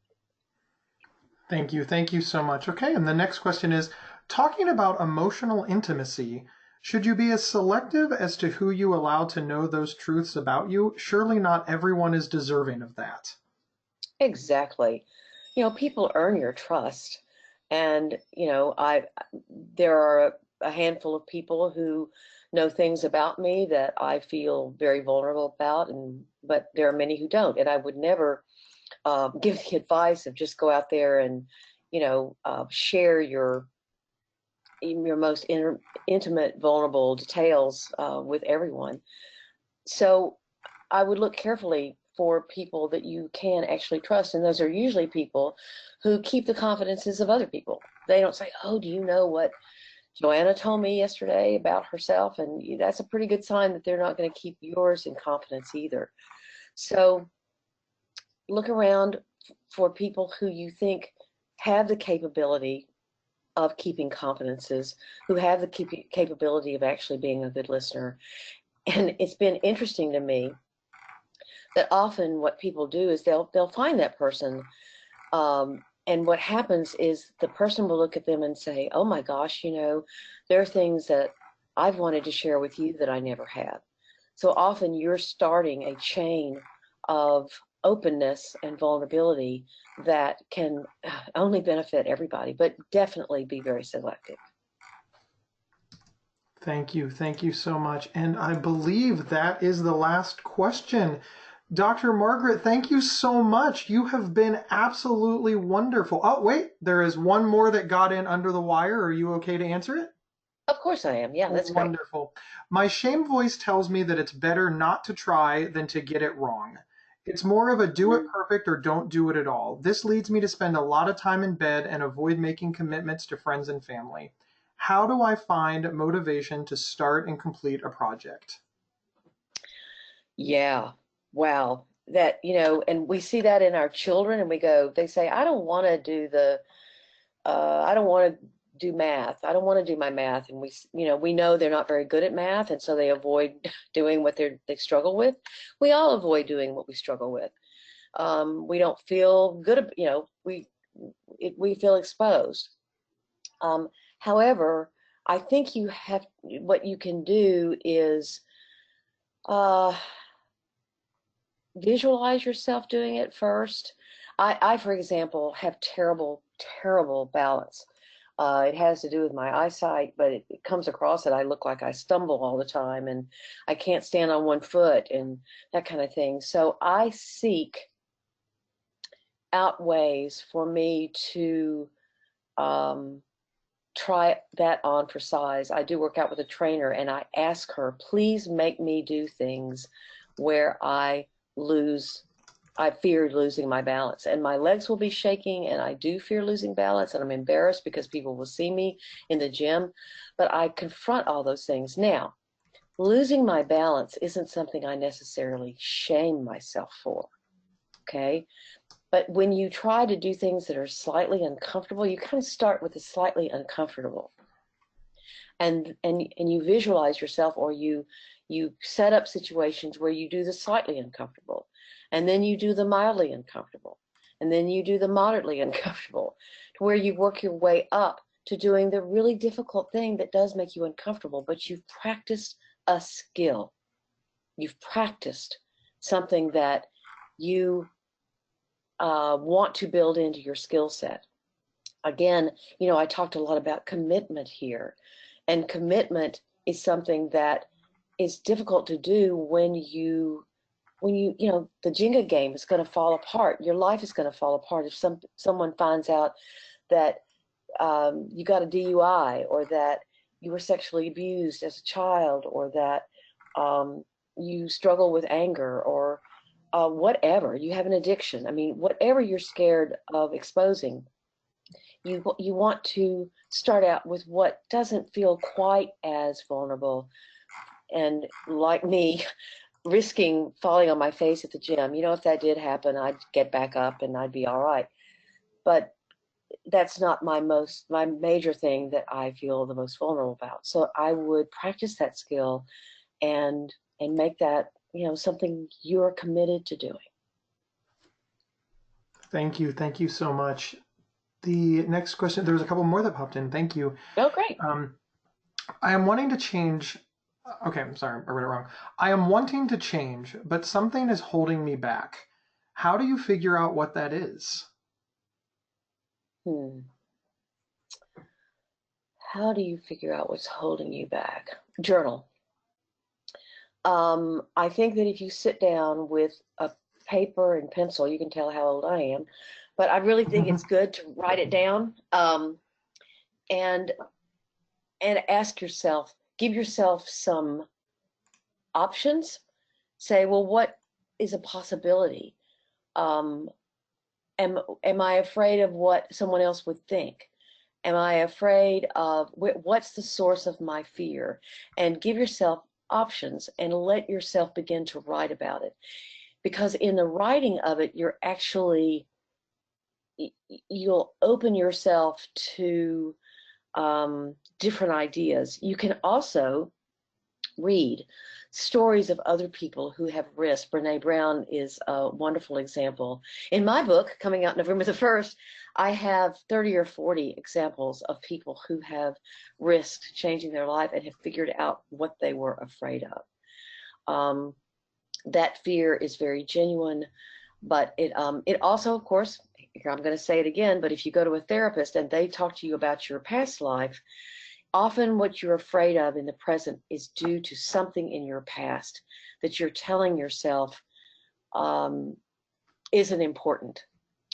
Thank you. Thank you so much. Okay, and the next question is, talking about emotional intimacy, should you be as selective as to who you allow to know those truths about you? Surely not everyone is deserving of that. Exactly. You know, people earn your trust. And, you know, there are a handful of people who know things about me that I feel very vulnerable about, but there are many who don't. And I would never give the advice of just go out there and, share your most intimate, vulnerable details with everyone. So I would look carefully for people that you can actually trust, and those are usually people who keep the confidences of other people. They don't say, "Oh, do you know what Joanna told me yesterday about herself?" And that's a pretty good sign that they're not going to keep yours in confidence either. So look around for people who you think have the capability of keeping confidences, who have the capability of actually being a good listener. And it's been interesting to me that often what people do is they'll find that person, and what happens is the person will look at them and say, "Oh my gosh, you know, there are things that I've wanted to share with you that I never have." So often you're starting a chain of openness and vulnerability that can only benefit everybody, but definitely be very selective. Thank you. Thank you so much. And I believe that is the last question. Dr. Margaret, thank you so much. You have been absolutely wonderful. Oh, wait, there is one more that got in under the wire. Are you okay to answer it? Of course I am. Yeah, that's great. Wonderful. My shame voice tells me that it's better not to try than to get it wrong. It's more of a do it perfect or don't do it at all. This leads me to spend a lot of time in bed and avoid making commitments to friends and family. How do I find motivation to start and complete a project? Yeah. Wow. That, and we see that in our children and we go, they say, I don't want to I don't want to do math. I don't want to do my math. And we know they're not very good at math. And so they avoid doing what they struggle with. We all avoid doing what we struggle with. We don't feel good, we feel exposed. However, I think what you can do is, uh, visualize yourself doing it first. I, for example, have terrible, terrible balance. It has to do with my eyesight, but it comes across that I look like I stumble all the time and I can't stand on one foot and that kind of thing. So I seek out ways for me to try that on for size. I do work out with a trainer and I ask her, please make me do things where I fear losing my balance, and my legs will be shaking and I do fear losing balance and I'm embarrassed because people will see me in the gym, but I confront all those things. Now, losing my balance isn't something I necessarily shame myself for, okay? But when you try to do things that are slightly uncomfortable, you kind of start with the slightly uncomfortable. And you visualize yourself, or you set up situations where you do the slightly uncomfortable, and then you do the mildly uncomfortable, and then you do the moderately uncomfortable, to where you work your way up to doing the really difficult thing that does make you uncomfortable, but you've practiced a skill. You've practiced something that you want to build into your skill set. Again, I talked a lot about commitment here, and commitment is something that is difficult to do when the Jenga game is going to fall apart. Your life is going to fall apart if someone finds out that you got a DUI, or that you were sexually abused as a child, or that you struggle with anger, or whatever, you have an addiction. I mean, whatever you're scared of exposing, you want to start out with what doesn't feel quite as vulnerable. And like me, risking falling on my face at the gym, if that did happen, I'd get back up and I'd be all right. But that's not my major thing that I feel the most vulnerable about. So I would practice that skill and make that something you're committed to doing. Thank you so much. The next question, there was a couple more that popped in. Thank you. Oh, great. I am wanting to change. Okay, I'm sorry, I read it wrong. I am wanting to change, but something is holding me back. How do you figure out what that is? How do you figure out what's holding you back? Journal. I think that if you sit down with a paper and pencil, you can tell how old I am, but I really think it's good to write it down, and ask yourself, give yourself some options. Say, well, what is a possibility? Am I afraid of what someone else would think? Am I afraid of what's the source of my fear? And give yourself options and let yourself begin to write about it. Because in the writing of it, you'll open yourself to different ideas. You can also read stories of other people who have risked. Brene Brown is a wonderful example. In my book, coming out November the 1st, I have 30 or 40 examples of people who have risked changing their life and have figured out what they were afraid of. That fear is very genuine, but it also, of course, I'm going to say it again, but if you go to a therapist and they talk to you about your past life, often what you're afraid of in the present is due to something in your past that you're telling yourself isn't important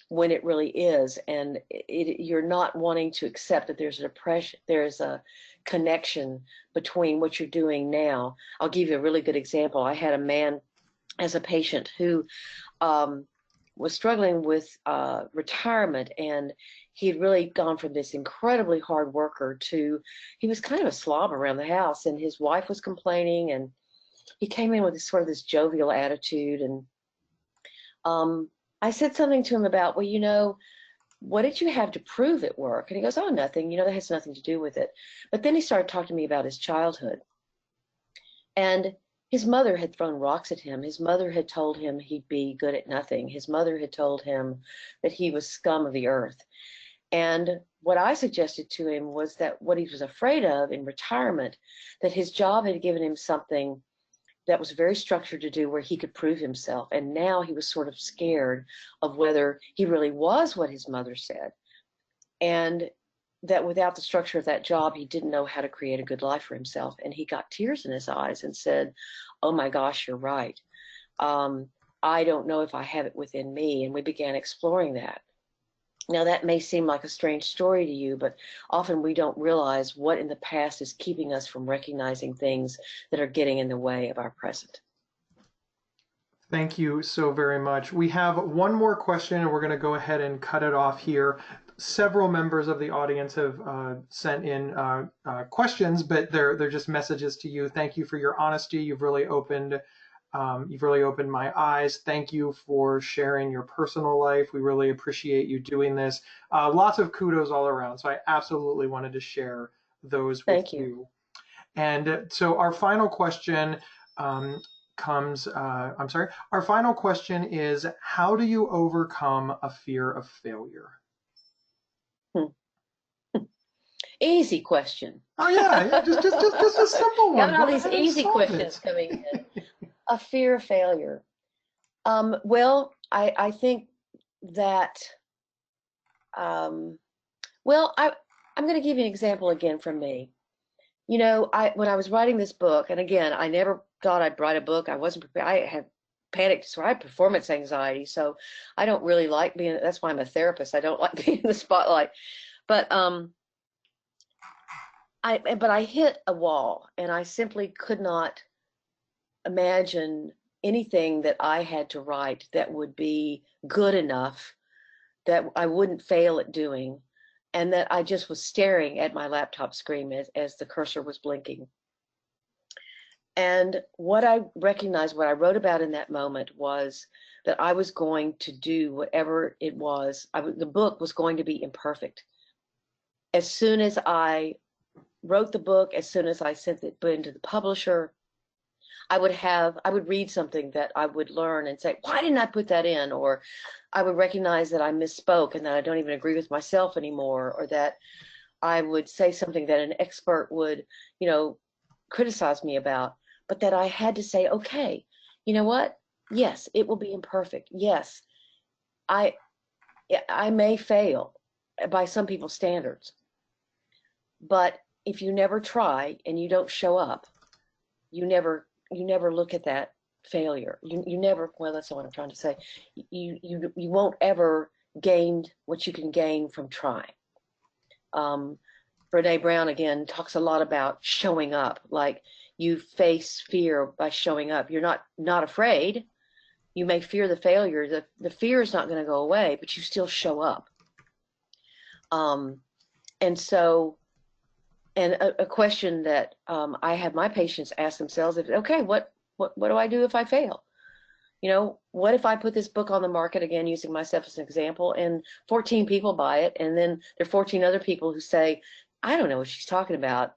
when it really is, and you're not wanting to accept that there's a connection between what you're doing now. I'll give you a really good example. I had a man as a patient who was struggling with retirement, and he had really gone from this incredibly hard worker to, he was kind of a slob around the house, and his wife was complaining, and he came in with this jovial attitude. And I said something to him about, well, what did you have to prove at work? And he goes, oh, nothing, that has nothing to do with it. But then he started talking to me about his childhood. And his mother had thrown rocks at him. His mother had told him he'd be good at nothing. His mother had told him that he was scum of the earth. And what I suggested to him was that what he was afraid of in retirement, that his job had given him something that was very structured to do where he could prove himself. And now he was sort of scared of whether he really was what his mother said. And that without the structure of that job, he didn't know how to create a good life for himself. And he got tears in his eyes and said, "Oh my gosh, you're right. I don't know if I have it within me." And we began exploring that. Now, that may seem like a strange story to you, but often we don't realize what in the past is keeping us from recognizing things that are getting in the way of our present. Thank you so very much. We have one more question, and we're going to go ahead and cut it off here. Several members of the audience have sent in questions, but they're just messages to you. Thank you for your honesty. You've really opened my eyes. Thank you for sharing your personal life. We really appreciate you doing this. Lots of kudos all around. So I absolutely wanted to share those with you. And so our final question our final question is, how do you overcome a fear of failure? Easy question. Oh yeah, just a simple one. Got all these easy questions coming in. A fear of failure. Well, I think that, I'm going to give you an example again from me. You know, when I was writing this book, and again, I never thought I'd write a book. I wasn't prepared. I had panic disorder. I had performance anxiety, so I don't really like being. That's why I'm a therapist. I don't like being in the spotlight. But I hit a wall, and I simply could not imagine anything that I had to write that would be good enough, that I wouldn't fail at doing, and that I just was staring at my laptop screen as the cursor was blinking. And what I recognized, what I wrote about in that moment, was that I was going to do whatever it was. The book was going to be imperfect. As soon as I wrote the book, as soon as I sent it into the publisher, I would read something that I would learn and say, why didn't I put that in? Or I would recognize that I misspoke and that I don't even agree with myself anymore, or that I would say something that an expert would, criticize me about, but that I had to say, okay, you know what? Yes, it will be imperfect. Yes, I may fail by some people's standards, but if you never try and you don't show up, you never look at that failure. You never, well, that's not what I'm trying to say. You won't ever gain what you can gain from trying. Brene Brown, again, talks a lot about showing up. Like, you face fear by showing up. You're not afraid. You may fear the failure. The fear is not going to go away, but you still show up. And so, and a question that I have my patients ask themselves is, okay, what do I do if I fail? What if I put this book on the market, again, using myself as an example, and 14 people buy it, and then there are 14 other people who say, I don't know what she's talking about.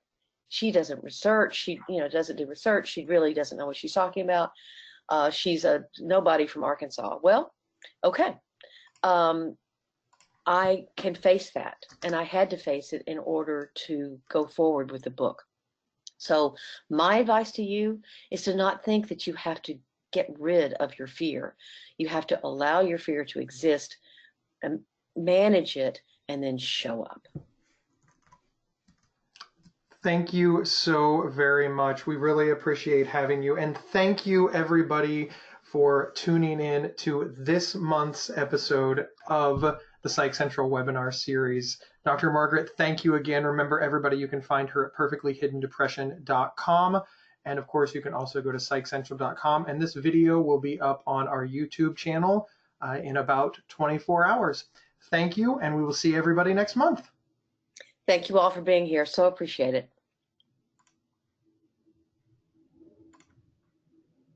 She doesn't research. She, doesn't do research. She really doesn't know what she's talking about. She's a nobody from Arkansas. Well, okay. I can face that, and I had to face it in order to go forward with the book. So my advice to you is to not think that you have to get rid of your fear. You have to allow your fear to exist and manage it, and then show up. Thank you so very much. We really appreciate having you. And thank you, everybody, for tuning in to this month's episode of the Psych Central webinar series. Dr. Margaret, thank you again. Remember, everybody, you can find her at perfectlyhiddendepression.com. And of course, you can also go to psychcentral.com. And this video will be up on our YouTube channel in about 24 hours. Thank you, and we will see everybody next month. Thank you all for being here. So appreciate it.